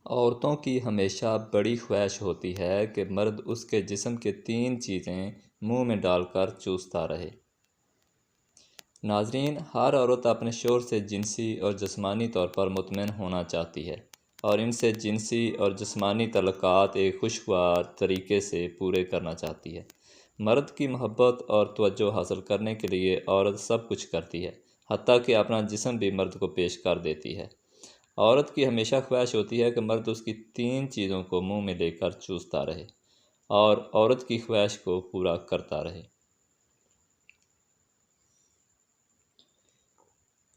عورتوں کی ہمیشہ بڑی خواہش ہوتی ہے کہ مرد اس کے جسم کے 3 چیزیں منہ میں ڈال کر چوستا رہے۔ ناظرین، ہر عورت اپنے شوہر سے جنسی اور جسمانی طور پر مطمئن ہونا چاہتی ہے اور ان سے جنسی اور جسمانی تعلقات ایک خوشگوار طریقے سے پورے کرنا چاہتی ہے۔ مرد کی محبت اور توجہ حاصل کرنے کے لیے عورت سب کچھ کرتی ہے، حتیٰ کہ اپنا جسم بھی مرد کو پیش کر دیتی ہے۔ عورت کی ہمیشہ خواہش ہوتی ہے کہ مرد اس کی 3 چیزوں کو منہ میں لے کر چوستا رہے اور عورت کی خواہش کو پورا کرتا رہے۔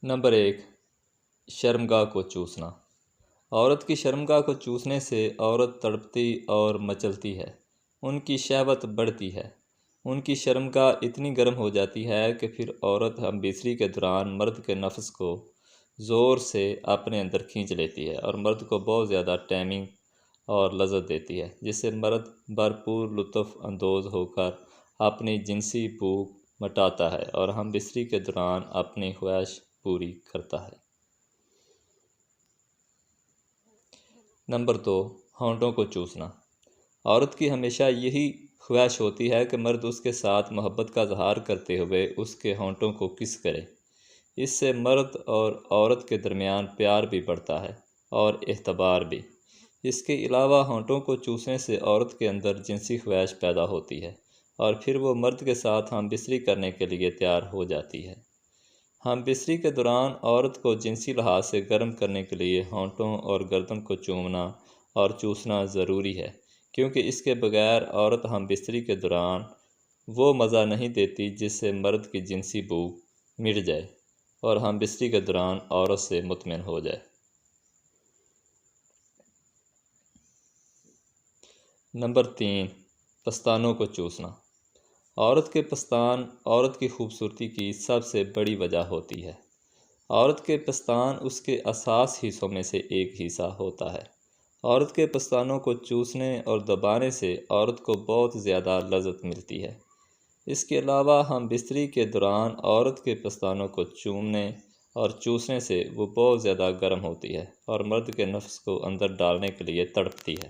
نمبر 1، شرمگاہ کو چوسنا۔ عورت کی شرمگاہ کو چوسنے سے عورت تڑپتی اور مچلتی ہے، ان کی شہوت بڑھتی ہے، ان کی شرمگاہ اتنی گرم ہو جاتی ہے کہ پھر عورت ہم بیسری کے دوران مرد کے نفس کو زور سے اپنے اندر کھینچ لیتی ہے اور مرد کو بہت زیادہ ٹائمنگ اور لذت دیتی ہے، جس سے مرد بھرپور لطف اندوز ہو کر اپنی جنسی بھوک مٹاتا ہے اور ہم بستری کے دوران اپنی خواہش پوری کرتا ہے۔ نمبر 2، ہونٹوں کو چوسنا۔ عورت کی ہمیشہ یہی خواہش ہوتی ہے کہ مرد اس کے ساتھ محبت کا اظہار کرتے ہوئے اس کے ہونٹوں کو کس کرے۔ اس سے مرد اور عورت کے درمیان پیار بھی بڑھتا ہے اور اعتبار بھی۔ اس کے علاوہ ہونٹوں کو چوسنے سے عورت کے اندر جنسی خواہش پیدا ہوتی ہے اور پھر وہ مرد کے ساتھ ہم بستری کرنے کے لیے تیار ہو جاتی ہے۔ ہم بستری کے دوران عورت کو جنسی لحاظ سے گرم کرنے کے لیے ہونٹوں اور گردن کو چومنا اور چوسنا ضروری ہے، کیونکہ اس کے بغیر عورت ہم بستری کے دوران وہ مزہ نہیں دیتی جس سے مرد کی جنسی بھوک مٹ جائے اور ہم بستری کے دوران عورت سے مطمئن ہو جائے۔ نمبر 3، پستانوں کو چوسنا۔ عورت کے پستان عورت کی خوبصورتی کی سب سے بڑی وجہ ہوتی ہے۔ عورت کے پستان اس کے اساس حصوں میں سے ایک حصہ ہوتا ہے۔ عورت کے پستانوں کو چوسنے اور دبانے سے عورت کو بہت زیادہ لذت ملتی ہے۔ اس کے علاوہ ہم بستری کے دوران عورت کے پستانوں کو چومنے اور چوسنے سے وہ بہت زیادہ گرم ہوتی ہے اور مرد کے نفس کو اندر ڈالنے کے لیے تڑپتی ہے۔